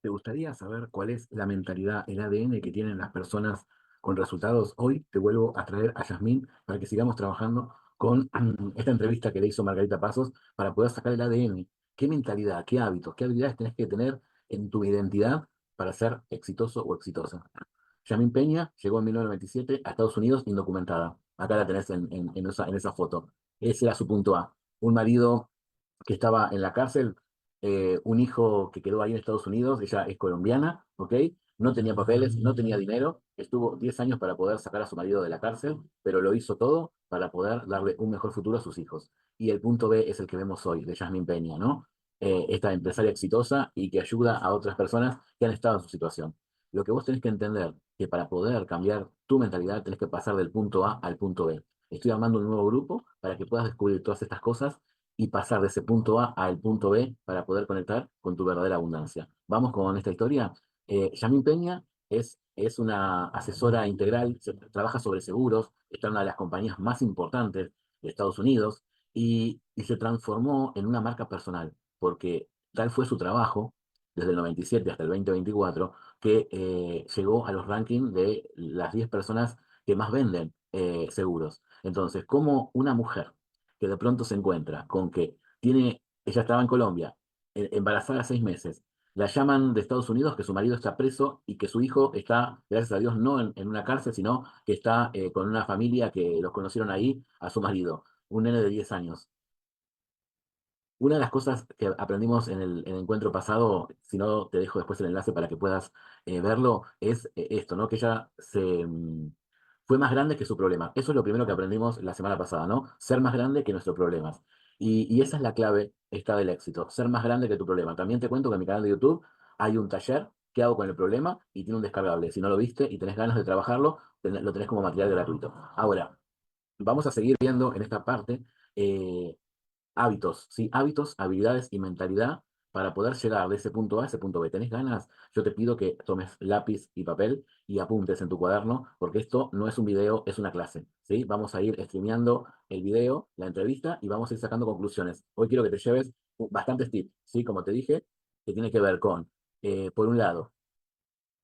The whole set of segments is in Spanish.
¿Te gustaría saber cuál es la mentalidad, el ADN que tienen las personas con resultados? Hoy te vuelvo a traer a Yasmín para que sigamos trabajando con esta entrevista que le hizo Margarita Pasos para poder sacar el ADN. ¿Qué mentalidad, qué hábitos, qué habilidades tenés que tener en tu identidad para ser exitoso o exitosa? Yasmín Peña llegó en 1997 a Estados Unidos indocumentada. Acá la tenés en esa foto. Ese era su punto A. Un marido que estaba en la cárcel, un hijo que quedó ahí en Estados Unidos, ella es colombiana, ¿ok? No tenía papeles, no tenía dinero, estuvo 10 años para poder sacar a su marido de la cárcel, pero lo hizo todo para poder darle un mejor futuro a sus hijos. Y el punto B es el que vemos hoy, de Yasmín Peña, ¿no? Esta empresaria exitosa y que ayuda a otras personas que han estado en su situación. Lo que vos tenés que entender, que para poder cambiar tu mentalidad, tenés que pasar del punto A al punto B. Estoy armando un nuevo grupo para que puedas descubrir todas estas cosas y pasar de ese punto A al punto B para poder conectar con tu verdadera abundancia. Vamos con esta historia. Yamín Peña es una asesora integral, trabaja sobre seguros, está en una de las compañías más importantes de Estados Unidos y se transformó en una marca personal, porque tal fue su trabajo desde el 97 hasta el 2024, que llegó a los rankings de las 10 personas que más venden seguros. Entonces, como una mujer que de pronto se encuentra con que ella estaba en Colombia, embarazada 6 meses, la llaman de Estados Unidos que su marido está preso y que su hijo está, gracias a Dios, no en una cárcel, sino que está con una familia que los conocieron ahí, a su marido, un nene de 10 añs. Una de las cosas que aprendimos en el encuentro pasado, si no te dejo después el enlace para que puedas verlo, es esto, ¿no? Que ella fue más grande que su problema. Eso es lo primero que aprendimos la semana pasada, ¿no? Ser más grande que nuestros problemas. Y esa es la clave esta del éxito, ser más grande que tu problema. También te cuento que en mi canal de YouTube hay un taller que hago con el problema y tiene un descargable. Si no lo viste y tenés ganas de trabajarlo, lo tenés como material gratuito. Ahora, vamos a seguir viendo en esta parte. Hábitos, ¿sí? Hábitos, habilidades y mentalidad para poder llegar de ese punto A a ese punto B. ¿Tenés ganas? Yo te pido que tomes lápiz y papel y apuntes en tu cuaderno, porque esto no es un video, es una clase, ¿sí? Vamos a ir streameando el video, la entrevista, y vamos a ir sacando conclusiones. Hoy quiero que te lleves bastantes tips, ¿sí? Como te dije, que tiene que ver con, por un lado,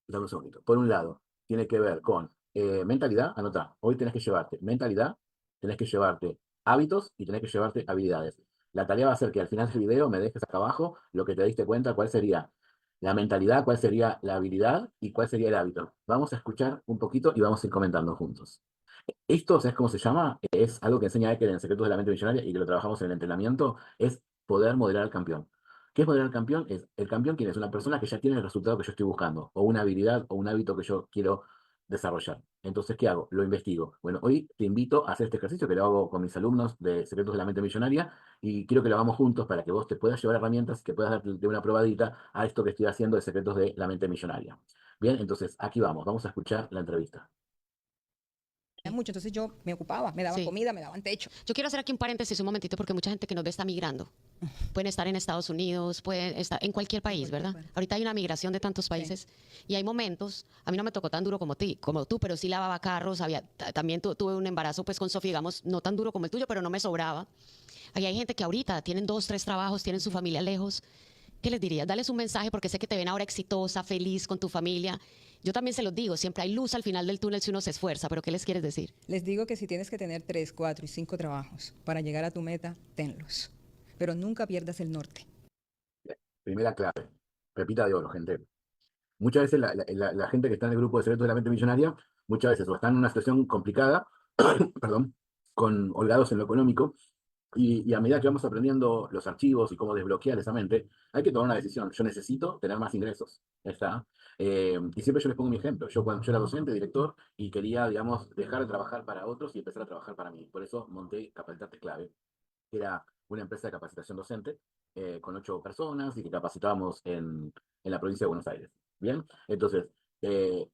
dame un segundito, por un lado, tiene que ver con mentalidad, anotá, hoy tenés que llevarte mentalidad, tenés que llevarte hábitos y tenés que llevarte habilidades. La tarea va a ser que al final del video me dejes acá abajo lo que te diste cuenta, cuál sería la mentalidad, cuál sería la habilidad y cuál sería el hábito. Vamos a escuchar un poquito y vamos a ir comentando juntos. Esto, ¿sabes cómo se llama? Es algo que enseña Eker en Secretos de la Mente Millonaria y que lo trabajamos en el entrenamiento, es poder modelar al campeón. ¿Qué es modelar al campeón? Es el campeón quien es una persona que ya tiene el resultado que yo estoy buscando, o una habilidad o un hábito que yo quiero desarrollar. Entonces, ¿qué hago? Lo investigo. Bueno, hoy te invito a hacer este ejercicio que lo hago con mis alumnos de Secretos de la Mente Millonaria y quiero que lo hagamos juntos para que vos te puedas llevar herramientas, que puedas darte una probadita a esto que estoy haciendo de Secretos de la Mente Millonaria. Bien, entonces aquí vamos a escuchar la entrevista. Mucho, entonces yo me ocupaba, me daban Sí. comida, me daban techo. Yo quiero hacer aquí un paréntesis un momentito porque mucha gente que nos ve está migrando. Pueden estar en Estados Unidos, pueden estar en cualquier En país, cualquier ¿verdad? parte. Ahorita hay una migración de tantos países y hay momentos, a mí no me tocó tan duro como tú, pero sí lavaba carros, también tuve un embarazo pues con Sofía, digamos, no tan duro como el tuyo, pero no me sobraba. Ahí hay gente que ahorita tienen 2, 3 trabajos, tienen su familia lejos. ¿Qué les diría? Dales un mensaje porque sé que te ven ahora exitosa, feliz con tu familia. Yo también se los digo, siempre hay luz al final del túnel si uno se esfuerza, pero ¿qué les quieres decir? Les digo que si tienes que tener 3, 4 y 5 trabajos para llegar a tu meta, tenlos. Pero nunca pierdas el norte. Primera clave, pepita de oro, gente. Muchas veces la gente que está en el grupo de secretos de la mente millonaria, muchas veces o están en una situación complicada, perdón, con holgados en lo económico, y a medida que vamos aprendiendo los archivos y cómo desbloquear esa mente, hay que tomar una decisión. Yo necesito tener más ingresos. Ya está. Y siempre yo les pongo mi ejemplo. Yo cuando yo era docente, director, y quería, digamos, dejar de trabajar para otros y empezar a trabajar para mí. Por eso monté Capacitarte Clave, que era una empresa de capacitación docente con 8 personas y que capacitábamos en la provincia de Buenos Aires. Bien, entonces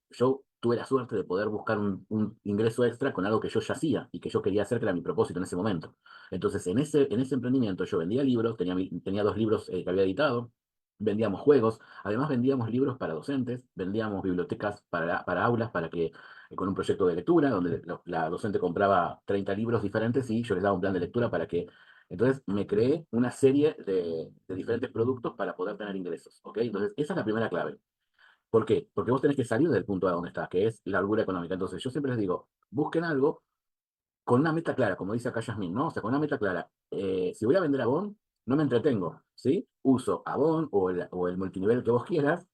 yo tuve la suerte de poder buscar un ingreso extra con algo que yo ya hacía y que yo quería hacer, que era mi propósito en ese momento. Entonces, en ese emprendimiento yo vendía libros, tenía 2 libros que había editado, vendíamos juegos, además vendíamos libros para docentes, vendíamos bibliotecas para aulas, para que con un proyecto de lectura, donde la docente compraba 30 libros diferentes y yo les daba un plan de lectura para que Entonces me creé una serie de diferentes productos para poder tener ingresos, ¿ok? Entonces esa es la primera clave. ¿Por qué? Porque vos tenés que salir del punto a donde estás, que es la holgura económica. Entonces yo siempre les digo, busquen algo con una meta clara, como dice acá Yasmín, ¿no? O sea, con una meta clara. Si voy a vender Avon, no me entretengo, ¿sí? Uso Avon o el multinivel que vos quieras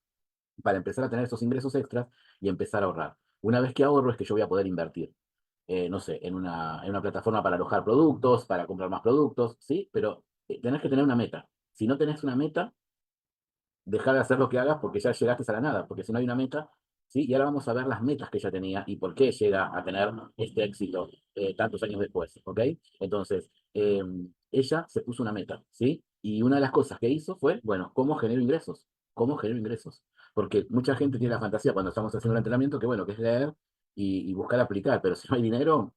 para empezar a tener esos ingresos extras y empezar a ahorrar. Una vez que ahorro es que yo voy a poder invertir, no sé, en una plataforma para alojar productos, para comprar más productos, ¿sí? Pero tenés que tener una meta. Si no tenés una meta, dejar de hacer lo que hagas porque ya llegaste a la nada, porque si no hay una meta, ¿sí? Y ahora vamos a ver las metas que ella tenía y por qué llega a tener este éxito tantos años después, ¿ok? Entonces, ella se puso una meta, ¿sí? Y una de las cosas que hizo fue, bueno, ¿cómo genero ingresos? ¿Cómo genero ingresos? Porque mucha gente tiene la fantasía cuando estamos haciendo el entrenamiento que, bueno, que es leer y buscar aplicar, pero si no hay dinero,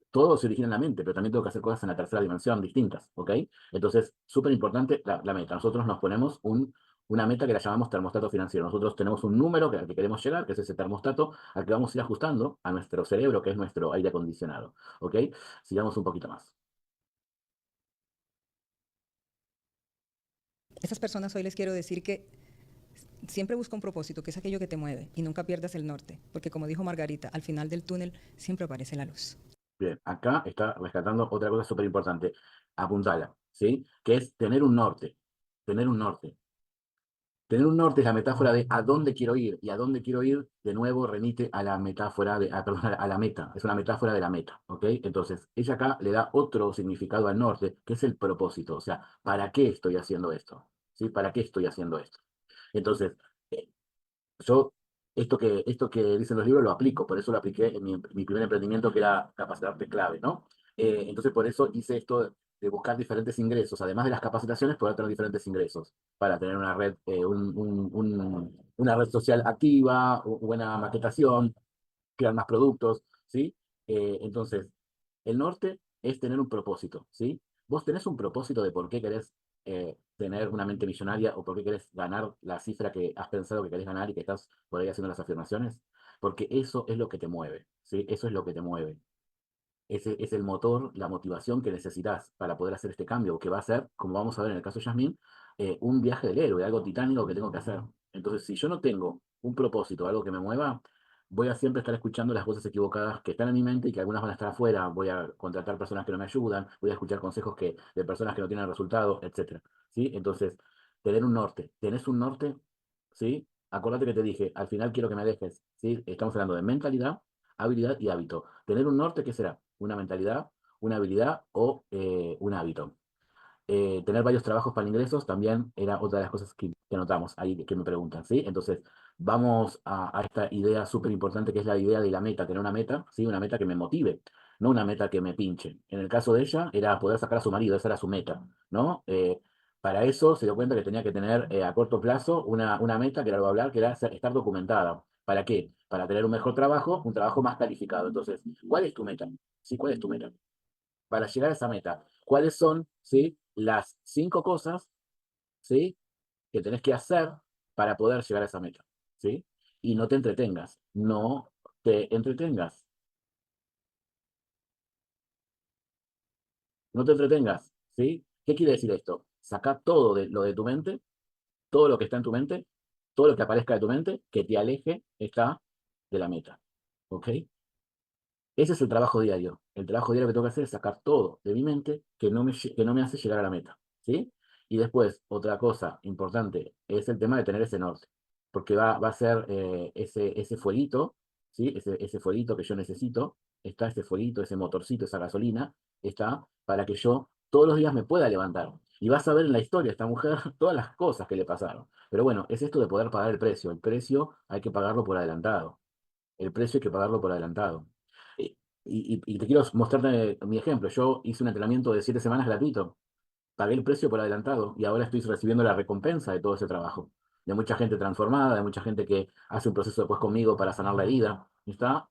todo se origina en la mente, pero también tengo que hacer cosas en la tercera dimensión distintas, ¿ok? Entonces, súper importante la meta. Nosotros nos ponemos una meta que la llamamos termostato financiero. Nosotros tenemos un número al que queremos llegar, que es ese termostato, al que vamos a ir ajustando a nuestro cerebro, que es nuestro aire acondicionado, ¿ok? Sigamos un poquito más. Esas personas hoy les quiero decir que siempre busca un propósito, que es aquello que te mueve, y nunca pierdas el norte, porque como dijo Margarita, al final del túnel siempre aparece la luz. Bien, acá está rescatando otra cosa súper importante. Apuntala, ¿sí? Que es tener un norte. Tener un norte. Tener un norte es la metáfora de a dónde quiero ir, y a dónde quiero ir, de nuevo, remite a la metáfora perdón, a la meta, es una metáfora de la meta, ¿ok? Entonces, ella acá le da otro significado al norte, que es el propósito, o sea, ¿para qué estoy haciendo esto? ¿Sí? ¿Para qué estoy haciendo esto? Entonces, eh, yo, esto que dicen los libros lo aplico, por eso lo apliqué en mi primer emprendimiento que era capacitarte clave, ¿no? Entonces por eso hice esto de buscar diferentes ingresos, además de las capacitaciones, poder tener diferentes ingresos para tener una red, una red social activa, buena maquetación, crear más productos, ¿sí? Entonces, el norte es tener un propósito, ¿sí? Vos tenés un propósito de por qué querés tener una mente millonaria o por qué querés ganar la cifra que has pensado que querés ganar y que estás por ahí haciendo las afirmaciones, porque eso es lo que te mueve, ¿sí? Eso es lo que te mueve. Ese es el motor, la motivación que necesitas para poder hacer este cambio, que va a ser, como vamos a ver en el caso de Yasmín, un viaje del héroe, algo titánico que tengo que hacer. Entonces, si yo no tengo un propósito, algo que me mueva, voy a siempre estar escuchando las voces equivocadas que están en mi mente y que algunas van a estar afuera, voy a contratar personas que no me ayudan, voy a escuchar consejos de personas que no tienen resultados, etcétera. ¿Sí? Entonces, tener un norte. ¿Tenés un norte? ¿Sí? Acordate que te dije, al final quiero que me dejes, ¿sí? Estamos hablando de mentalidad, habilidad y hábito. Tener un norte, ¿qué será? Una mentalidad, una habilidad o un hábito. Tener varios trabajos para ingresos también era otra de las cosas que notamos ahí que me preguntan, ¿sí? Entonces, vamos a esta idea súper importante que es la idea de la meta, tener una meta, ¿sí? Una meta que me motive, no una meta que me pinche. En el caso de ella, era poder sacar a su marido, esa era su meta, ¿no? Para eso se dio cuenta que tenía que tener a corto plazo una meta, que era algo a hablar, que era estar documentada. ¿Para qué? Para tener un mejor trabajo, un trabajo más calificado. Entonces, ¿cuál es tu meta? ¿Sí? ¿Cuál es tu meta? Para llegar a esa meta, ¿cuáles son, ¿sí? Las 5 cosas, ¿sí? Que tenés que hacer para poder llegar a esa meta, ¿sí? Y no te entretengas, no te entretengas, no te entretengas, ¿sí? ¿Qué quiere decir esto? Saca todo de lo de tu mente, todo lo que está en tu mente, todo lo que aparezca de tu mente, que te aleje está de la meta, ¿ok? Ese es el trabajo diario. El trabajo diario que tengo que hacer es sacar todo de mi mente que no me hace llegar a la meta, ¿sí? Y después, otra cosa importante es el tema de tener ese norte, porque va a ser ese fueguito, ¿sí? Ese fueguito que yo necesito, está ese fueguito, ese motorcito, esa gasolina, está para que yo todos los días me pueda levantar. Y vas a ver en la historia esta mujer todas las cosas que le pasaron. Pero bueno, es esto de poder pagar el precio. El precio hay que pagarlo por adelantado. El precio hay que pagarlo por adelantado. Eh, y te quiero mostrarte mi ejemplo. Yo hice un entrenamiento de 7 semanas gratuito, pagué el precio por adelantado y ahora estoy recibiendo la recompensa de todo ese trabajo. De mucha gente transformada, de mucha gente que hace un proceso después conmigo para sanar la herida. ¿Está?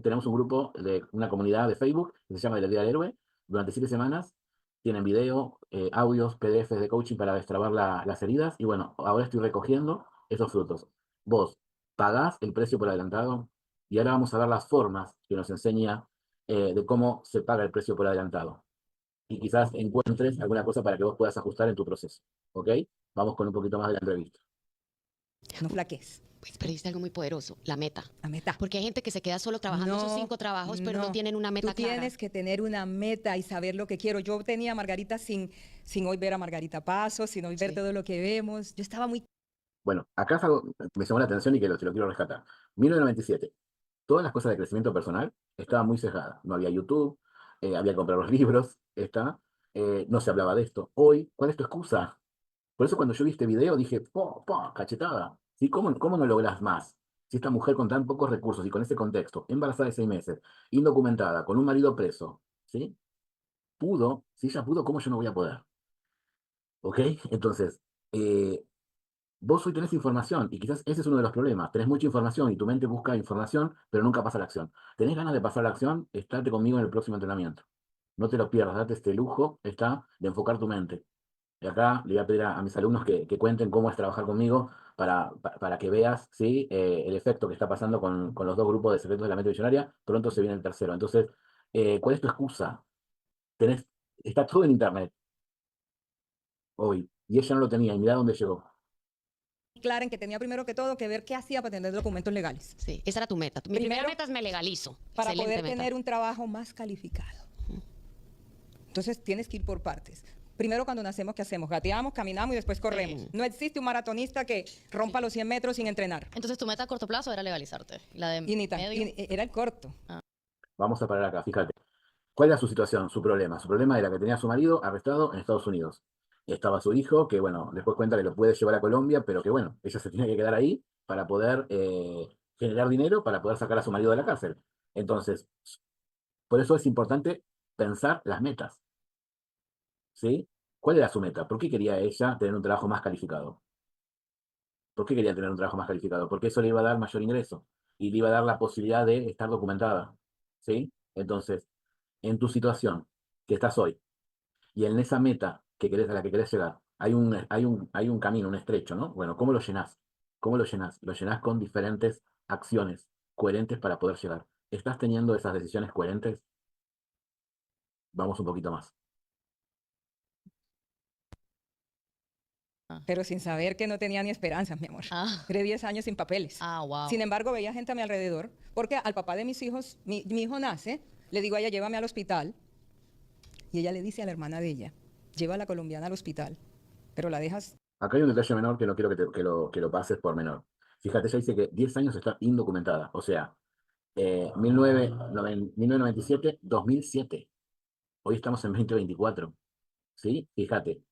Tenemos un grupo de una comunidad de Facebook que se llama La Herida del Héroe. Durante 7 semanas tienen video, audios, PDFs de coaching para destrabar las heridas. Y bueno, ahora estoy recogiendo esos frutos. Vos pagás el precio por adelantado y ahora vamos a ver las formas que nos enseña de cómo se paga el precio por adelantado. y quizás encuentres alguna cosa para que vos puedas ajustar en tu proceso. ¿Ok? Vamos con un poquito más de la entrevista. No flaquees. Pues, pero dice algo muy poderoso, la meta. La meta. Porque hay gente que se queda solo trabajando esos 5 trabajos, pero no tienen una meta Tú clara. tienes que tener una meta y saber lo que quiero. Yo tenía a Margarita sin hoy ver a Margarita Pasos, sin hoy ver Sí. todo lo que vemos. Yo estaba muy... Bueno, acá es algo que me llamó la atención y que te lo quiero rescatar. 1997. Todas las cosas de crecimiento personal estaban muy cegadas. No había YouTube, había que comprar los libros, no se hablaba de esto. Hoy, ¿cuál es tu excusa? Por eso cuando yo vi este video dije, cachetada. ¿Sí? ¿Cómo no logras más? Si esta mujer con tan pocos recursos y con ese contexto, embarazada de 6 meses, indocumentada, con un marido preso, ¿sí? Pudo, si ella pudo, ¿cómo yo no voy a poder? ¿Ok? Entonces, eh, vos hoy tenés información y quizás ese es uno de los problemas. Tenés mucha información y tu mente busca información, pero nunca pasa a la acción. ¿Tenés ganas de pasar a la acción? Estate conmigo en el próximo entrenamiento. No te lo pierdas, date este lujo, de enfocar tu mente. Y acá le voy a pedir a mis alumnos que cuenten cómo es trabajar conmigo para que veas, ¿sí? El efecto que está pasando con los dos grupos de secretos de la mente visionaria. Pronto se viene el tercero. Entonces, ¿cuál es tu excusa? Tenés, está todo en internet hoy. Y ella no lo tenía y mira dónde llegó. clara en que tenía primero que todo que ver qué hacía para tener documentos legales. Sí, esa era tu meta. Mi primera meta es me legalizo. Para Excelente poder meta. tener un trabajo más calificado. Entonces tienes que ir por partes. Primero cuando nacemos, ¿qué hacemos? Gateamos, caminamos y después corremos. Sí. No existe un maratonista que rompa los 100 metros sin entrenar. Entonces tu meta a corto plazo era legalizarte. La de Y ni tan, medio. era el corto. Vamos a parar acá, fíjate. ¿Cuál era su situación, su problema? Su problema era que tenía a su marido arrestado en Estados Unidos. Estaba su hijo, que bueno, después cuenta que lo puede llevar a Colombia, pero que bueno, ella se tiene que quedar ahí para poder generar dinero, para poder sacar a su marido de la cárcel. Entonces, por eso es importante pensar las metas, ¿sí? ¿Cuál era su meta? ¿Por qué quería ella tener un trabajo más calificado? ¿Por qué quería tener un trabajo más calificado? Porque eso le iba a dar mayor ingreso y le iba a dar la posibilidad de estar documentada, ¿sí? Entonces, en tu situación que estás hoy, y en esa meta a la que querés llegar, hay un camino, un estrecho, ¿no? Bueno, ¿cómo lo llenás? ¿Cómo lo llenás? Lo llenás con diferentes acciones coherentes para poder llegar. ¿Estás teniendo esas decisiones coherentes? Vamos un poquito más. Pero sin saber que no tenía ni esperanzas, mi amor. Ah. Duré 10 años sin papeles. Ah, wow. Sin embargo, veía gente a mi alrededor, porque al papá de mis hijos, mi hijo nace, le digo a ella, llévame al hospital, y ella le dice a la hermana de ella, lleva a la colombiana al hospital, pero la dejas... Acá hay un detalle menor que no quiero que lo pases por menor. Fíjate, ella dice que 10 años está indocumentada, o sea, 1997, 2007. Hoy estamos en 2024, ¿sí? Fíjate,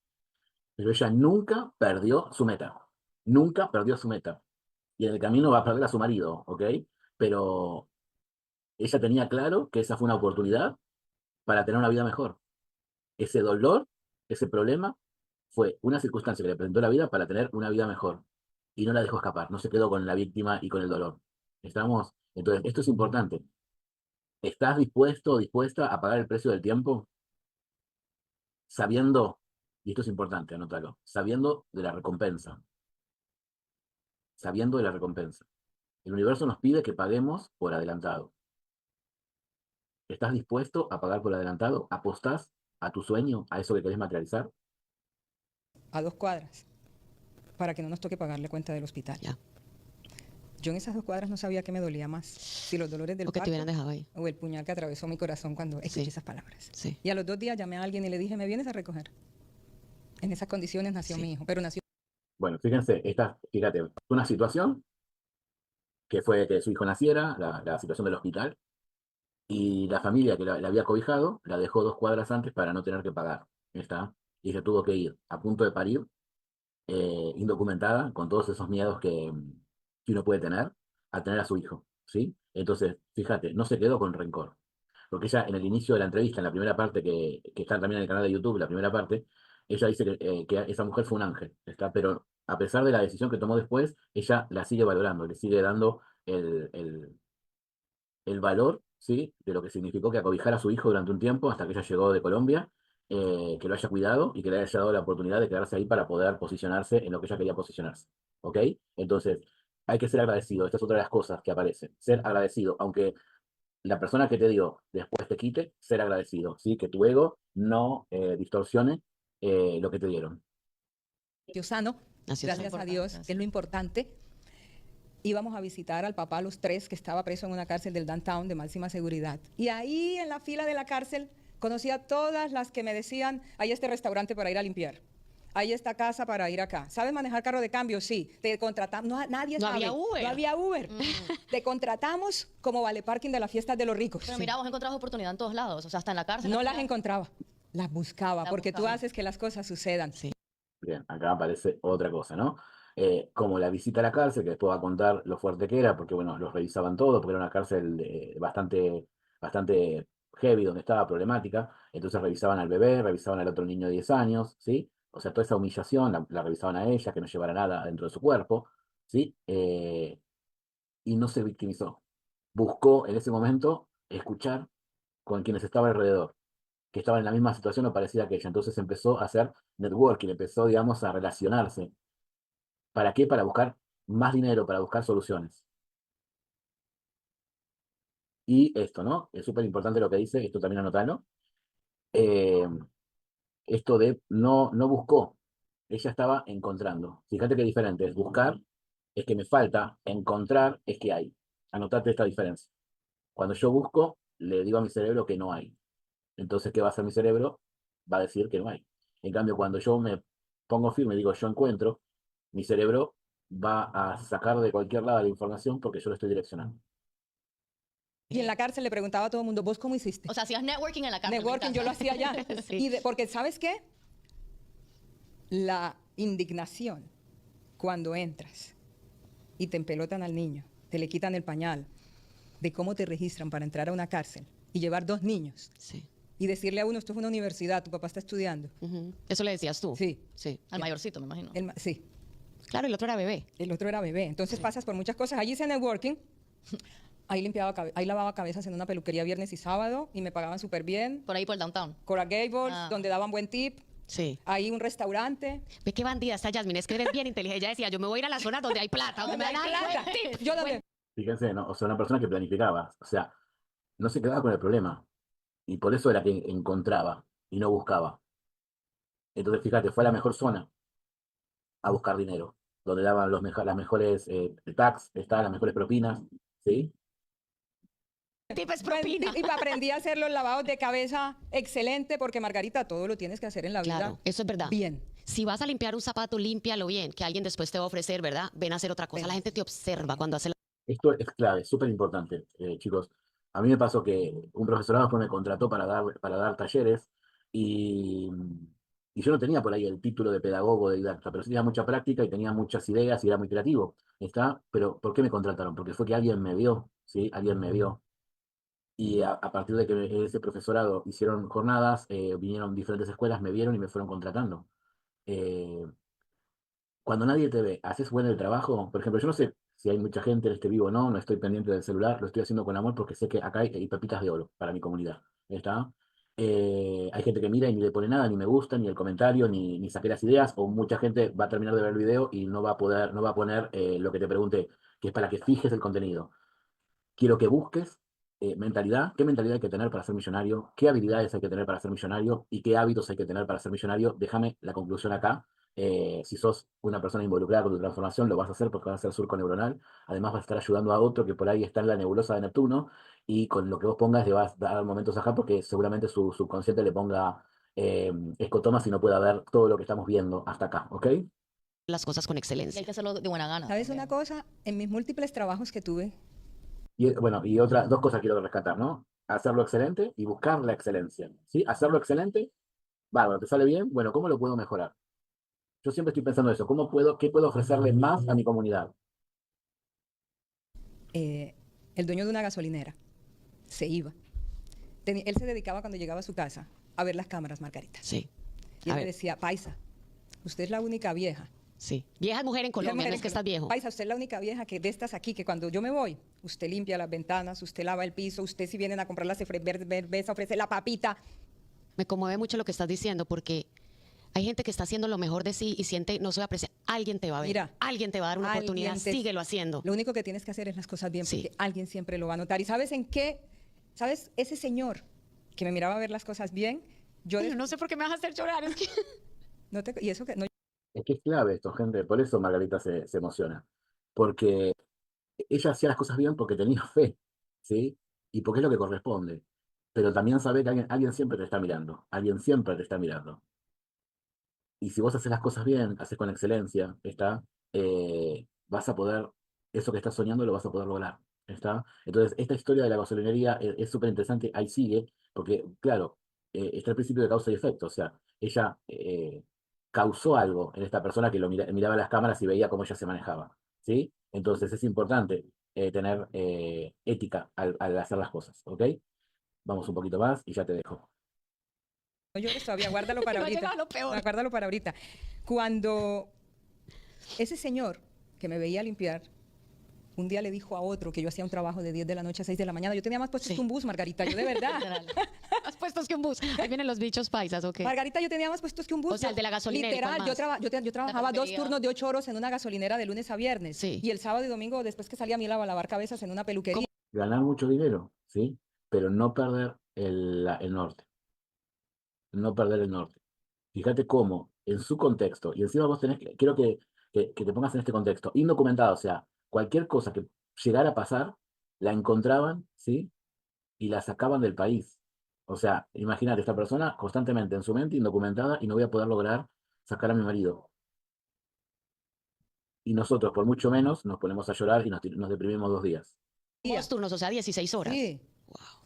pero ella nunca perdió su meta. Nunca perdió su meta. Y en el camino va a perder a su marido, ¿ok? Pero ella tenía claro que esa fue una oportunidad para tener una vida mejor. Ese dolor, ese problema, fue una circunstancia que le presentó la vida para tener una vida mejor. Y no la dejó escapar, no se quedó con la víctima y con el dolor. ¿Estamos? Entonces, esto es importante. ¿Estás dispuesto o dispuesta a pagar el precio del tiempo sabiendo, y esto es importante, anótalo, sabiendo de la recompensa? Sabiendo de la recompensa. El universo nos pide que paguemos por adelantado. ¿Estás dispuesto a pagar por adelantado? ¿Apostás a tu sueño, a eso que querés materializar? a 2 cuadras para que no nos toque pagar la cuenta del hospital. Ya. Yo en esas 2 cuadras no sabía qué me dolía más, si los dolores del O que te parto hubieran dejado ahí. o el puñal que atravesó mi corazón cuando escuché Sí. esas palabras. Sí. Y a los 2 días llamé a alguien y le dije, ¿me vienes a recoger? En esas condiciones nació Sí. mi hijo, pero nació... Bueno, fíjense, fíjate, una situación que fue que su hijo naciera, la situación del hospital, y la familia que la había cobijado la dejó 2 cuadras antes para no tener que pagar. ¿Está? Y ella tuvo que ir a punto de parir, indocumentada, con todos esos miedos que uno puede tener, a tener a su hijo, ¿sí? Entonces, fíjate, no se quedó con rencor. Porque ella en el inicio de la entrevista, en la primera parte que está también en el canal de YouTube, la primera parte, ella dice que esa mujer fue un ángel, ¿está? Pero a pesar de la decisión que tomó después, ella la sigue valorando, le sigue dando el valor, ¿sí? De lo que significó que acobijar a su hijo durante un tiempo hasta que ella llegó de Colombia, que lo haya cuidado y que le haya dado la oportunidad de quedarse ahí para poder posicionarse en lo que ella quería posicionarse. ¿Ok? Entonces, hay que ser agradecido. Esta es otra de las cosas que aparece. Ser agradecido, aunque la persona que te dio después te quite, ser agradecido, ¿sí? Que tu ego no distorsione lo que te dieron. Sano, Así es. gracias a Dios, que es lo importante. Íbamos a visitar al papá, los tres, que estaba preso en una cárcel del downtown de máxima seguridad. Y ahí en la fila de la cárcel conocí a todas las que me decían, hay este restaurante para ir a limpiar. Hay esta casa para ir acá. ¿Sabes manejar carro de cambio? Sí. Te contratamos. No, nadie No sabe. había Uber. No había Uber. Te contratamos como vale parking de las fiestas de los ricos. Pero Sí. mira, vos encontrás oportunidad en todos lados, o sea, hasta en la cárcel. No al las final. encontraba, las buscaba, Las porque tú buscaba. haces que las cosas sucedan. Sí. Bien, acá aparece otra cosa, ¿no? Como la visita a la cárcel, que después va a contar lo fuerte que era, porque bueno, los revisaban todo, porque era una cárcel bastante heavy, donde estaba problemática. Entonces revisaban al bebé, revisaban al otro niño de 10 años, ¿sí? O sea, toda esa humillación la revisaban a ella, que no llevara nada dentro de su cuerpo, ¿sí? Y no se victimizó. Buscó en ese momento escuchar con quienes estaban alrededor, que estaban en la misma situación o parecida que ella. Entonces empezó a hacer networking, empezó, digamos, a relacionarse. ¿Para qué? Para buscar más dinero, para buscar soluciones. Y esto, ¿no? Es súper importante lo que dice, esto también anotalo. Eh, Esto de no buscó, ella estaba encontrando. Fíjate qué diferente es buscar, es que me falta, encontrar es que hay. Anotate esta diferencia. Cuando yo busco, le digo a mi cerebro que no hay. Entonces, ¿qué va a hacer mi cerebro? Va a decir que no hay. En cambio, cuando yo me pongo firme y digo yo encuentro, mi cerebro va a sacar de cualquier lado la información porque yo lo estoy direccionando. Y en la cárcel le preguntaba a todo el mundo, ¿vos cómo hiciste? O sea, hacías networking en la cárcel. me Networking, yo lo encanta. hacía allá. Sí. Porque, ¿sabes qué? La indignación cuando entras y te empelotan al niño, te le quitan el pañal, de cómo te registran para entrar a una cárcel y llevar 2 niños Sí. y decirle a uno, esto es una universidad, tu papá está estudiando. Ujú. Eso le decías tú. Sí. Sí. Al mayorcito, me imagino. Sí, Claro, el otro era bebé. el otro era bebé. Entonces pasas por muchas cosas. Allí hice networking. Ahí lavaba cabezas en una peluquería viernes y sábado y me pagaban súper bien. Por ahí por el downtown. Coral Gables, Ah. donde daban buen tip. Sí. Ahí un restaurante. Ve qué bandida está Yasmine, es que eres bien inteligente. Ella decía, yo me voy a ir a las zonas donde hay plata, donde me dan plata. Yo donde... Fíjense, ¿no? O sea, una persona que planificaba, o sea, no se quedaba con el problema. Y por eso era que encontraba y no buscaba. Entonces, fíjate, fue a la mejor zona a buscar dinero, donde daban las mejores tax, estaban las mejores propinas, ¿sí? Tip es propina. Y aprendí a hacer los lavados de cabeza excelente porque, Margarita, todo lo tienes que hacer en la vida. Claro, eso es verdad. Bien. Si vas a limpiar un zapato, límpialo bien, que alguien después te va a ofrecer, ¿verdad? Ven a hacer otra cosa. La gente te observa cuando hace la... Esto es clave, súper importante, chicos. A mí me pasó que un profesorado después me contrató para dar talleres y, y yo no tenía por ahí el título de pedagogo, de didacta, pero sí tenía mucha práctica y tenía muchas ideas y era muy creativo. ¿Está? Pero ¿por qué me contrataron? Porque fue que alguien me vio, ¿sí? Alguien me vio. Y a partir de que ese profesorado hicieron jornadas, vinieron diferentes escuelas, me vieron y me fueron contratando. Eh, Cuando nadie te ve, haces bueno el trabajo. Por ejemplo, yo no sé si hay mucha gente en este vivo o no, no estoy pendiente del celular, lo estoy haciendo con amor porque sé que acá hay pepitas de oro para mi comunidad. ¿Está? Hay gente que mira y ni le pone nada, ni me gusta, ni el comentario, ni saqué las ideas, o mucha gente va a terminar de ver el video y no va a poder, no va a poner lo que te pregunté, que es para que fijes el contenido. Quiero que busques mentalidad, qué mentalidad hay que tener para ser millonario, qué habilidades hay que tener para ser millonario y qué hábitos hay que tener para ser millonario. Déjame la conclusión acá. Si sos una persona involucrada con tu transformación, lo vas a hacer porque vas a hacer surco neuronal. Además, vas a estar ayudando a otro que por ahí está en la nebulosa de Neptuno y con lo que vos pongas le vas a dar momentos acá porque seguramente su subconsciente le ponga escotomas y no pueda ver todo lo que estamos viendo hasta acá, ¿ok? las cosas con Y excelencia. hay que hacerlo de buena gana. ¿Sabes también. una cosa? En mis múltiples trabajos que tuve, Y bueno, y dos cosas quiero rescatar, ¿no? Hacerlo excelente y buscar la excelencia, ¿sí? Hacerlo excelente, bárbaro, ¿te sale bien? Bueno, ¿cómo lo puedo mejorar? Yo siempre estoy pensando eso, qué puedo ofrecerle más a mi comunidad? el dueño de una gasolinera se iba. Él se dedicaba cuando llegaba a su casa a ver las cámaras, Margarita. Sí. Y A él me ver, decía, Paisa, usted es la única vieja. sí. Vieja mujer en Colombia, Mujer no en es que estás Colombia. viejo. Paisa, usted es la única vieja que de estas aquí, que cuando yo me voy, usted limpia las ventanas, usted lava el piso, usted si vienen a comprar la cerveza ofrece la papita. Me conmueve mucho lo que estás diciendo porque hay gente que está haciendo lo mejor de sí y siente, no soy apreciada. Alguien te va a ver, Mira, alguien te va a dar una oportunidad, síguelo haciendo. Lo único que tienes que hacer es las cosas bien Sí. porque alguien siempre lo va a notar. ¿Y sabes en qué ¿sabes? Ese señor que me miraba a ver las cosas bien, yo Yo no sé por qué me vas a hacer llorar. Es que... y eso que no, Es que es clave esto, gente. Por eso Margarita se emociona. Porque ella hacía las cosas bien porque tenía fe, ¿sí? Y porque es lo que corresponde. Pero también sabe que alguien siempre te está mirando. Alguien siempre te está mirando. Y si vos haces las cosas bien, haces con excelencia, ¿está? Vas a poder, eso que estás soñando lo vas a poder lograr, ¿está? Entonces, esta historia de la gasolinería es súper interesante, ahí sigue, porque, claro, está el principio de causa y efecto, o sea, ella causó algo en esta persona que miraba las cámaras y veía cómo ella se manejaba, ¿sí? Entonces, es importante tener ética al hacer las cosas, ¿ok? Vamos un poquito más y ya te dejo. no llores todavía, guárdalo para No ha ahorita. llegado lo peor. No, guárdalo para ahorita. Cuando ese señor que me veía limpiar, un día le dijo a otro que yo hacía un trabajo de 10 de la noche a 6 de la mañana. Yo tenía más puestos Sí. que un bus, Margarita, yo de verdad. Literal. Más puestos que un bus. Ahí vienen los bichos paisas, ¿ok? Margarita, yo tenía más puestos que un bus. O sea, el de la gasolinera, ¿y cuál Literal, más? yo trabajaba 2 cafetería. turnos de 8 horas en una gasolinera de lunes a viernes. Sí. Y el sábado y domingo, después que salía a mi lado a lavar cabezas en una peluquería. Ganar mucho dinero, ¿sí? Pero no perder el norte. No perder el norte. Fíjate cómo, en su contexto, y encima vos tenés quiero que te pongas en este contexto, indocumentado, o sea, cualquier cosa que llegara a pasar, la encontraban, ¿sí? Y la sacaban del país. O sea, imagínate, esta persona constantemente en su mente indocumentada y no voy a poder lograr sacar a mi marido. Y nosotros, por mucho menos, nos ponemos a llorar y nos deprimimos 2 días. 2 turnos, o sea, 16 horas. Sí.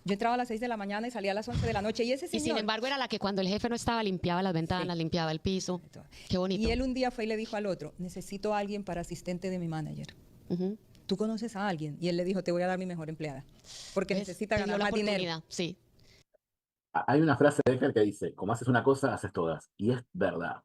Yo entraba a las 6 de la mañana y salía a las 11 de la noche. Y ese Y sin señor... embargo era la que cuando el jefe no estaba limpiaba las ventanas, limpiaba el piso. Qué bonito. Y él un día fue y le dijo al otro, necesito a alguien para asistente de mi manager. Ujú. ¿Tú conoces a alguien? Y él le dijo, te voy a dar mi mejor empleada. Porque ¿Ves? necesita Te dio ganar la más dinero. oportunidad, sí. Hay una frase de Becker que dice, como haces una cosa, haces todas. Y es verdad.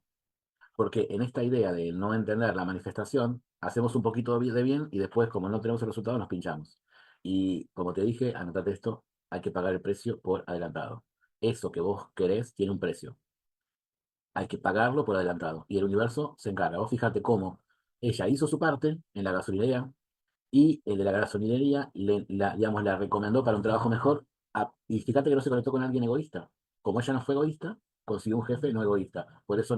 Porque en esta idea de no entender la manifestación, hacemos un poquito de bien y después, como no tenemos el resultado, nos pinchamos. Y como te dije, anotate esto, hay que pagar el precio por adelantado. Eso que vos querés tiene un precio. Hay que pagarlo por adelantado. Y el universo se encarga. Vos fíjate cómo ella hizo su parte en la gasolinería y el de la gasolinería digamos, la recomendó para un trabajo mejor. Y fíjate que no se conectó con alguien egoísta. Como ella no fue egoísta, consiguió un jefe no egoísta. Por eso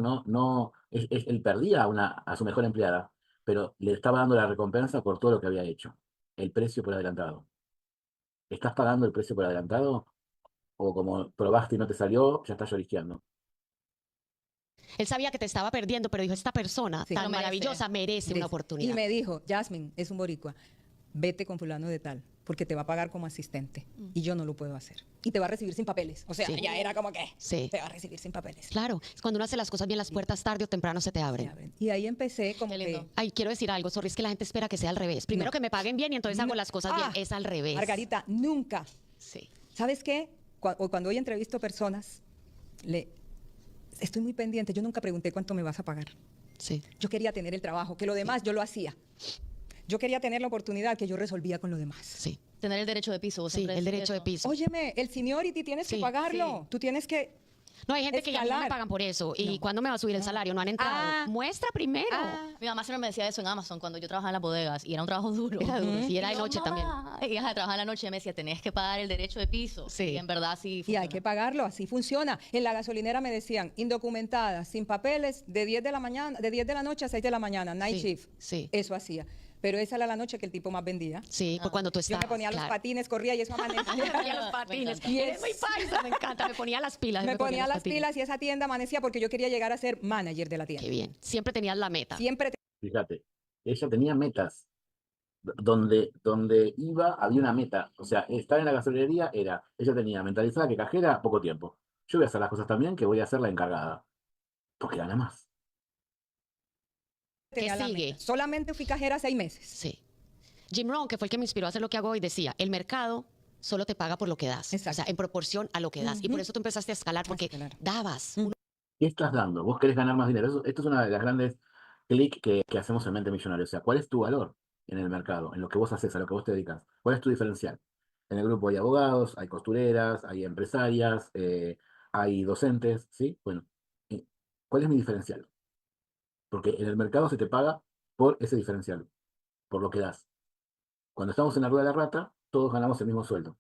él perdía a su mejor empleada, pero le estaba dando la recompensa por todo lo que había hecho. El precio por adelantado. ¿Estás pagando el precio por adelantado? O como probaste y no te salió, ya estás lloriqueando. Él sabía que te estaba perdiendo, pero dijo, esta persona Sí. tan Lo merece. maravillosa merece una Y oportunidad. me dijo, Jasmine, es un boricua, vete con fulano de tal, porque te va a pagar como asistente. Y yo no lo puedo hacer. Y te va a recibir sin papeles. O sea, Sí. ya era como que Sí. te va a recibir sin papeles. Claro, es cuando uno hace las cosas bien, las puertas tarde o temprano se te Se abren. abren. Y ahí empecé como Qué que... lindo. Ay, quiero decir algo, sorry, es que la gente espera que sea al revés. Primero No. que me paguen bien y entonces hago No. las cosas Ah, bien. Es al revés. Margarita, nunca. Sí. ¿Sabes qué? Cuando hoy entrevisto personas, estoy muy pendiente. Yo nunca pregunté cuánto me vas a pagar. Sí. Yo quería tener el trabajo, que lo demás yo lo hacía. Yo quería tener la oportunidad que yo resolvía con lo demás. Sí. Tener el derecho de piso. Vos Sí, siempre el decís derecho de eso. piso. Óyeme, el seniority tienes que Sí, pagarlo. sí. Tú tienes que... No, hay gente que ya no me escalar. pagan por eso. ¿Y No. cuándo me va a subir el salario? No han entrado. Ah. Muestra primero. Mi mamá siempre me decía eso en Amazon cuando yo trabajaba en las bodegas y era un trabajo duro. Era duro. Y era de yo, noche también. "Mamá", y ella trabajaba en la noche y me decía, tenés que pagar el derecho de piso. Sí. Y en verdad sí Y hay funciona. que pagarlo, así funciona. En la gasolinera me decían, indocumentada, sin papeles, de 10 de la mañana, de 10 de la noche a 6 de la mañana, night Sí, shift. sí. Eso hacía. Pero esa era la noche que el tipo más vendía. Sí, por cuando tú Yo estabas. me ponía los claro. patines, corría y eso Me amanecía. ponía los Me patines. encanta. Y Eres muy es- paisa, me encanta. Me ponía las pilas. me ponía los las patines. pilas y esa tienda amanecía porque yo quería llegar a ser manager de la Qué tienda. bien. Siempre tenías la meta. Siempre Fíjate, ella tenía metas. Donde iba había una meta. O sea, estar en la gasolinería ella tenía mentalizada que cajera poco tiempo. Yo voy a hacer las cosas también que voy a ser la encargada. Porque gana más. tenía la sigue? meta. Solamente fui cajera 6 meses. Sí. Jim Rohn, que fue el que me inspiró a hacer lo que hago hoy, decía, el mercado solo te paga por lo que das. Exacto. O sea, en proporción a lo que das. Y por eso tú empezaste a escalar, porque escalar. dabas. ¿Qué estás dando? Vos querés ganar más dinero. Esto es una de las grandes clics que hacemos en Mente Millonaria. O sea, ¿cuál es tu valor en el mercado? En lo que vos haces, a lo que vos te dedicas. ¿Cuál es tu diferencial? En el grupo hay abogados, hay costureras, hay empresarias, hay docentes, ¿sí? Bueno, eh, ¿cuál es mi diferencial? Porque en el mercado se te paga por ese diferencial, por lo que das. Cuando estamos en la rueda de la rata, todos ganamos el mismo sueldo.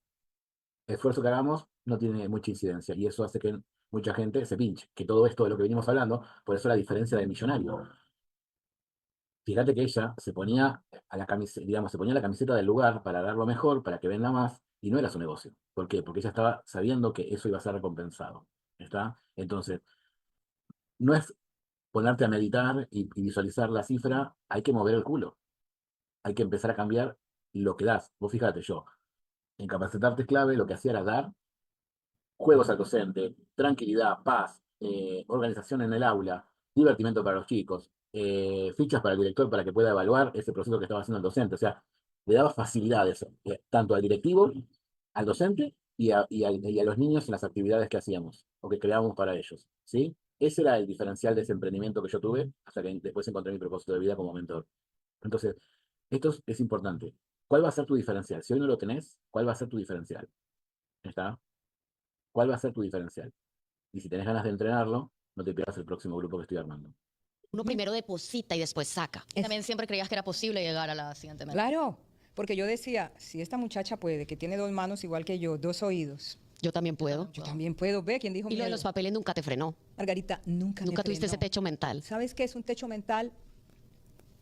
esfuerzo que hagamos no tiene mucha incidencia y eso hace que mucha gente se pinche, que todo esto de lo que venimos hablando, por eso la diferencia del millonario. Fíjate que ella se ponía a la camiseta, digamos, se ponía la camiseta del lugar para dar lo mejor, para que venda más, y no era su negocio. ¿Por qué? Porque ella estaba sabiendo que eso iba a ser recompensado. ¿Está? Entonces, no es ponerte a meditar y visualizar la cifra, hay que mover el culo. Hay que empezar a cambiar lo que das. Vos fíjate, yo, en capacitarte es clave, lo que hacía era dar juegos al docente, tranquilidad, paz, organización en el aula, divertimento para los chicos, fichas para el director para que pueda evaluar ese proceso que estaba haciendo el docente. O sea, le daba facilidades tanto al directivo, al docente y a los niños en las actividades que hacíamos o que creábamos para ellos. ¿Sí? Ese era el diferencial de ese emprendimiento que yo tuve hasta que después encontré mi propósito de vida como mentor. Entonces, esto es importante. ¿Cuál va a ser tu diferencial? Si hoy no lo tenés, ¿cuál va a ser tu diferencial? ¿Está? ¿Cuál va a ser tu diferencial? Y si tenés ganas de entrenarlo, no te pierdas el próximo grupo que estoy armando. Uno primero deposita y después saca. Y también siempre creías que era posible llegar a la siguiente meta. Claro, porque yo decía, si esta muchacha puede, que tiene 2 manos igual que yo, 2 oídos, Yo también puedo. yo también puedo. Ve, ¿quién dijo Y lo de miedo? los papeles nunca te frenó. Margarita, nunca me Nunca tuviste ese frenó. techo mental. ¿Sabes qué es un techo mental?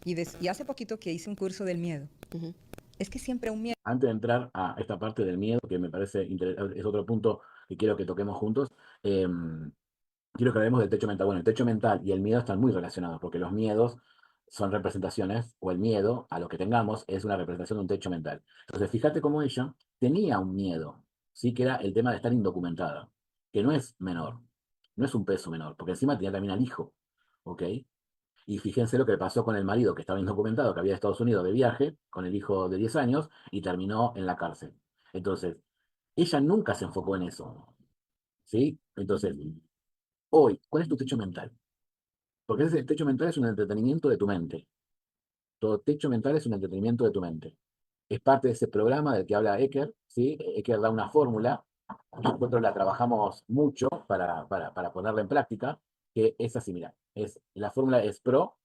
Y hace poquito que hice un curso del miedo. Ujú. Es que siempre un miedo. Antes de entrar a esta parte del miedo, que me parece es otro punto que quiero que toquemos juntos, quiero que hablemos del techo mental. Bueno, el techo mental y el miedo están muy relacionados, porque los miedos son representaciones, o el miedo a lo que tengamos es una representación de un techo mental. Entonces, fíjate cómo ella tenía un miedo, ¿sí? Que era el tema de estar indocumentada, que no es menor, no es un peso menor, porque encima tenía también al hijo, ¿ok? Y fíjense lo que pasó con el marido que estaba indocumentado, que había de Estados Unidos de viaje, con el hijo de 10 años, y terminó en la cárcel. Entonces, ella nunca se enfocó en eso, ¿sí? Entonces, hoy, ¿cuál es tu techo mental? Porque ese techo mental es un entretenimiento de tu mente. Todo techo mental es un entretenimiento de tu mente. Es parte de ese programa del que habla Ecker, ¿sí? Ecker da una fórmula, nosotros la trabajamos mucho para ponerla en práctica, que es así, mira, la fórmula es PRO.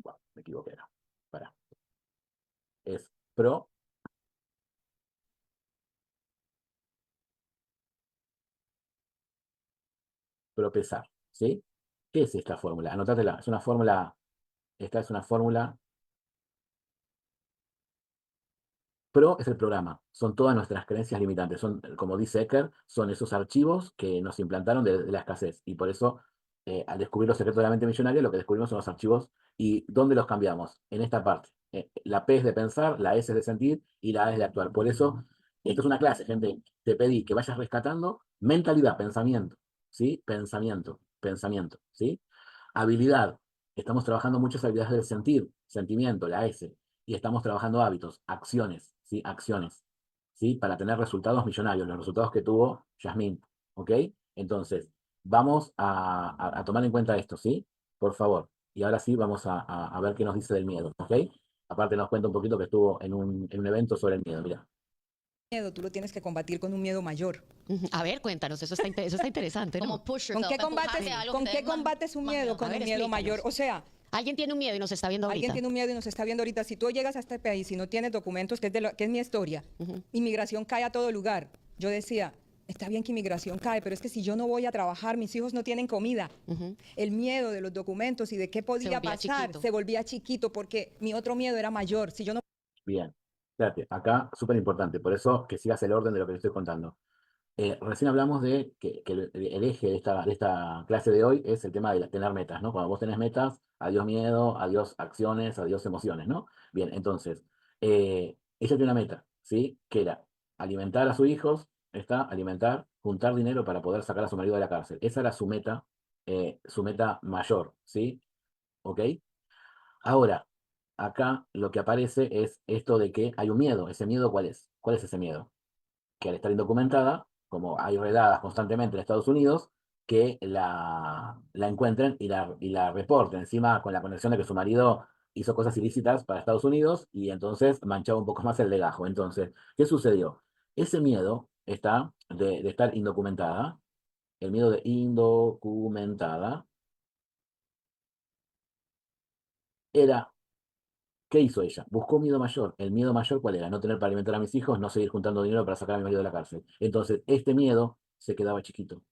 Bueno, me equivoqué, no. Para. Es PRO, PROPESAR, ¿sí? ¿Qué es esta fórmula? Anótatela, es una fórmula, esta es una fórmula. Pro es el programa, son todas nuestras creencias limitantes, son, como dice Ecker, son esos archivos que nos implantaron de la escasez. Y por eso, al descubrir los secretos de la mente millonaria, lo que descubrimos son los archivos. ¿Y dónde los cambiamos? En esta parte. La P es de pensar, la S es de sentir y la A es de actuar. Por eso, esto es una clase, gente. Te pedí que vayas rescatando mentalidad, pensamiento, ¿sí? Pensamiento, ¿sí? Habilidad. Estamos trabajando muchas habilidades del sentir, sentimiento, la S. Y estamos trabajando hábitos, acciones, ¿sí? Acciones, ¿sí? Para tener resultados millonarios, los resultados que tuvo Yasmín, ¿ok? Entonces, vamos a tomar en cuenta esto, ¿sí? Por favor. Y ahora sí vamos a ver qué nos dice del miedo, ¿ok? Aparte nos cuenta un poquito que estuvo en un evento sobre el miedo, mira. Miedo, tú lo tienes que combatir con un miedo mayor. Ujú. A ver, cuéntanos, eso está interesante, ¿no? Como push ¿Con yourself, qué combates, empujarte a algo con que te qué dé más- combates un más miedo? miedo. Con A ver, un miedo mayor. explícanos. O sea, Alguien tiene un miedo y nos está viendo alguien ahorita. tiene un miedo y nos está viendo ahorita. Si tú llegas a este país y no tienes documentos, que es mi historia, Ujú. inmigración cae a todo lugar. Yo decía, está bien que inmigración cae, pero es que si yo no voy a trabajar, mis hijos no tienen comida. Ujú. El miedo de los documentos y de qué podía volvía pasar chiquito. se volvía chiquito porque mi otro miedo era mayor. Si yo no Bien. Fíjate, acá súper importante, por eso que sigas el orden de lo que te estoy contando. Recién hablamos de que el eje de esta clase de hoy es el tema de tener metas, ¿no? Cuando vos tenés metas, adiós miedo, adiós acciones, adiós emociones, ¿no? Bien, entonces, ella tiene una meta, ¿sí? Que era alimentar a sus hijos, alimentar, juntar dinero para poder sacar a su marido de la cárcel. Esa era su meta mayor, ¿sí? ¿Ok? Ahora, acá lo que aparece es esto de que hay un miedo. ¿Ese miedo cuál es? ¿Cuál es ese miedo? Que al estar indocumentada, como hay redadas constantemente en Estados Unidos, que la encuentren y la reporten. Encima, con la conexión de que su marido hizo cosas ilícitas para Estados Unidos y entonces manchaba un poco más el legajo. Entonces, ¿qué sucedió? Ese miedo está de estar indocumentada, el miedo de indocumentada, era ¿Qué hizo ella? Buscó un miedo mayor. ¿El miedo mayor cuál era? No tener para alimentar a mis hijos, no seguir juntando dinero para sacar a mi marido de la cárcel. Entonces, este miedo se quedaba chiquito,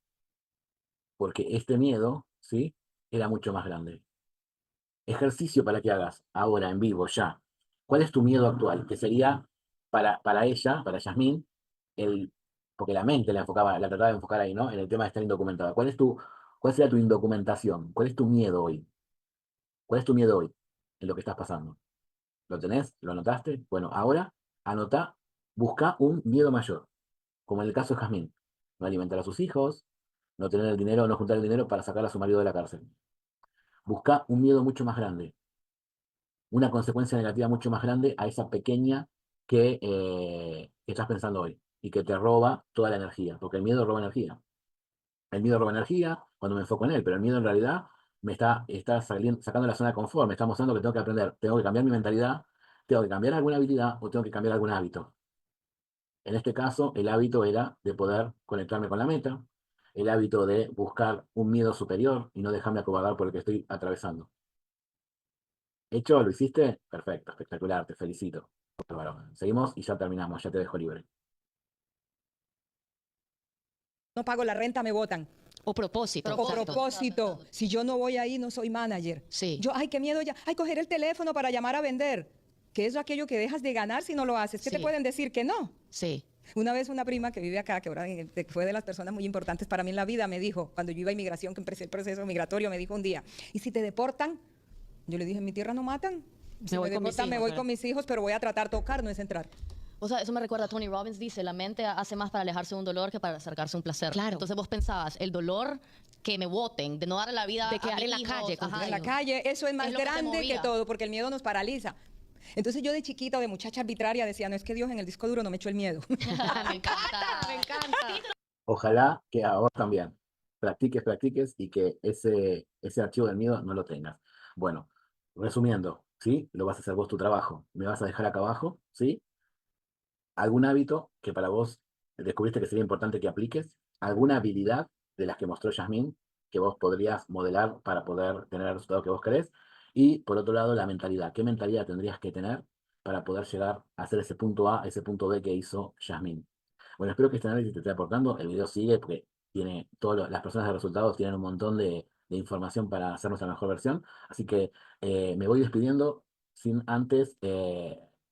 porque este miedo, ¿sí? Era mucho más grande. Ejercicio para que hagas ahora, en vivo, ya. ¿Cuál es tu miedo actual? Que sería para ella, para Yasmín, el, porque la mente la enfocaba, la trataba de enfocar ahí, ¿no? En el tema de estar indocumentada. ¿Cuál sería tu indocumentación? ¿Cuál es tu miedo hoy? ¿Cuál es tu miedo hoy en lo que estás pasando? ¿Lo tenés? ¿Lo anotaste? Bueno, ahora anota, busca un miedo mayor, como en el caso de Jazmín. No alimentar a sus hijos, no tener el dinero, no juntar el dinero para sacar a su marido de la cárcel. Busca un miedo mucho más grande, una consecuencia negativa mucho más grande a esa pequeña que estás pensando hoy y que te roba toda la energía, porque el miedo roba energía. El miedo roba energía cuando me enfoco en él, pero el miedo en realidad está sacando la zona de confort, me está mostrando que tengo que aprender, tengo que cambiar mi mentalidad, tengo que cambiar alguna habilidad o tengo que cambiar algún hábito. En este caso, el hábito era de poder conectarme con la meta, el hábito de buscar un miedo superior y no dejarme acobardar por el que estoy atravesando. ¿Hecho? ¿Lo hiciste? Perfecto, espectacular, te felicito. Bárbaro. Seguimos y ya terminamos, ya te dejo libre. No pago la renta, me votan. O propósito. O exacto. propósito, si yo no voy ahí, no soy manager. Sí. Yo, ay, qué miedo ya. Ay, coger el teléfono para llamar a vender. ¿Qué es aquello que dejas de ganar si no lo haces? ¿Qué te Sí. pueden decir que no? Sí. Una vez una prima que vive acá, que ahora fue de las personas muy importantes para mí en la vida, me dijo, cuando yo iba a inmigración, que empecé el proceso migratorio, me dijo un día, ¿y si te deportan? Yo le dije, en mi tierra no matan. Si Me voy con mis deportan, me hijos, voy ¿verdad? con mis hijos, pero voy a tratar tocar, no es entrar. O sea, eso me recuerda a Tony Robbins, dice, la mente hace más para alejarse de un dolor que para acercarse a un placer. Claro. Entonces vos pensabas, el dolor que me voten, de no darle la vida De a quedar mis en la hijos, calle, ajá, En la calle, eso es más lo que te grande que movía. todo, porque el miedo nos paraliza. Entonces yo de chiquita o de muchacha arbitraria decía, no es que Dios en el disco duro no me echó el miedo. Me encanta. Me encanta. Ojalá que a vos también practiques y que ese archivo del miedo no lo tengas. Bueno, resumiendo, ¿sí? Lo vas a hacer vos tu trabajo. Me vas a dejar acá abajo, ¿sí? Algún hábito que para vos descubriste que sería importante que apliques, alguna habilidad de las que mostró Yasmín que vos podrías modelar para poder tener el resultado que vos querés. Y por otro lado, la mentalidad. ¿Qué mentalidad tendrías que tener para poder llegar a hacer ese punto A, ese punto B que hizo Yasmín? Bueno, espero que este análisis te esté aportando. El video sigue porque tiene las personas de resultados tienen un montón de información para hacer nuestra mejor versión. Así que me voy despidiendo sin antes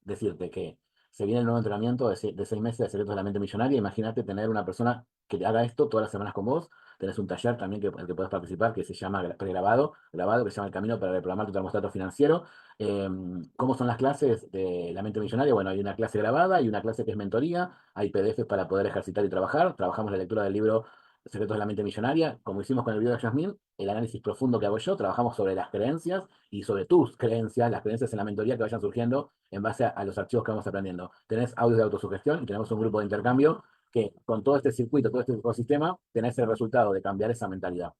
decirte que se viene el nuevo entrenamiento de 6 meses de Secretos de la Mente Millonaria. Imagínate tener una persona que te haga esto todas las semanas con vos. Tenés un taller también el que puedes participar que se llama grabado, que se llama El Camino para Reprogramar tu Termostato Financiero. Eh, ¿Cómo son las clases de la mente millonaria? Bueno, hay una clase grabada y una clase que es mentoría, hay PDFs para poder ejercitar y trabajar, trabajamos la lectura del libro Secretos de la Mente Millonaria, como hicimos con el video de Yasmín, el análisis profundo que hago yo, trabajamos sobre las creencias y sobre tus creencias, las creencias en la mentoría que vayan surgiendo en base a los archivos que vamos aprendiendo. Tenés audios de autosugestión y tenemos un grupo de intercambio que con todo este circuito, todo este ecosistema, tenés el resultado de cambiar esa mentalidad.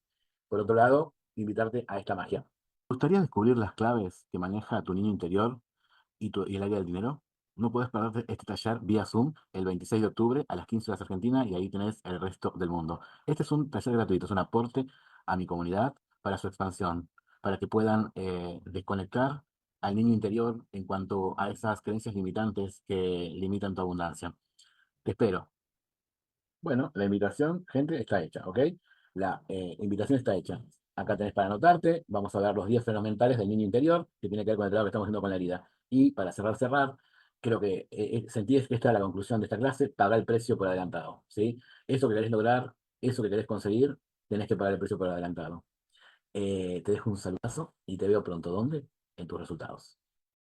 Por otro lado, invitarte a esta magia. ¿Te gustaría descubrir las claves que maneja tu niño interior y el área del dinero? No puedes perderte este taller vía Zoom el 26 de octubre a las 15 horas Argentina y ahí tenés el resto del mundo. Este es un taller gratuito, es un aporte a mi comunidad para su expansión, para que puedan desconectar al niño interior en cuanto a esas creencias limitantes que limitan tu abundancia. Te espero. Bueno, la invitación, gente, está hecha, ¿ok? La invitación está hecha. Acá tenés para anotarte, vamos a ver los 10 frenos mentales del niño interior, que tiene que ver con el trabajo que estamos haciendo con la herida. Y para cerrar, creo que sentí que esta es la conclusión de esta clase, paga el precio por adelantado, ¿sí? Eso que querés lograr, eso que querés conseguir, tenés que pagar el precio por adelantado. Te dejo un saludazo y te veo pronto. ¿Dónde? En tus resultados.